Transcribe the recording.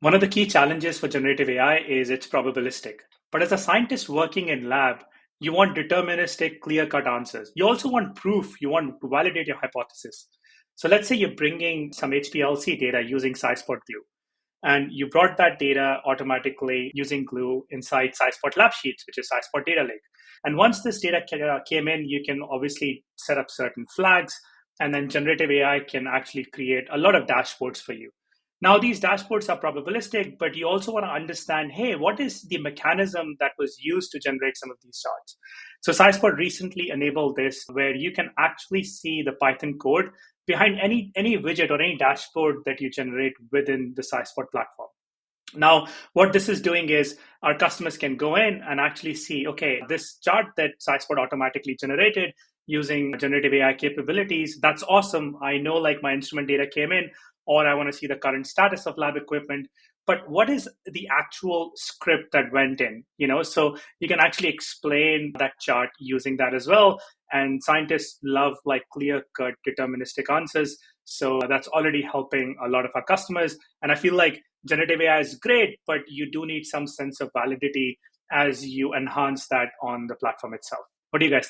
One of the key challenges for generative AI is it's probabilistic. But as a scientist working in lab, you want deterministic, clear-cut answers. You also want proof. You want to validate your hypothesis. So let's say you're bringing some HPLC data using Scispot glue, and you brought that data automatically using glue inside Scispot lab sheets, which is Scispot data lake. And once this data came in, you can obviously set up certain flags, and then generative AI can actually create a lot of dashboards for you. Now, these dashboards are probabilistic, but you also want to understand, hey, what is the mechanism that was used to generate some of these charts? So Scispot recently enabled this where you can actually see the Python code behind any widget or any dashboard that you generate within the Scispot platform. Now, what this is doing is our customers can go in and actually see, okay, this chart that Scispot automatically generated using generative AI capabilities, that's awesome. I know like my instrument data came in, or I want to see the current status of lab equipment. But what is the actual script that went in? So you can actually explain that chart using that as well. And scientists love like clear-cut deterministic answers. So that's already helping a lot of our customers. And I feel like generative AI is great, but you do need some sense of validity as you enhance that on the platform itself. What do you guys think?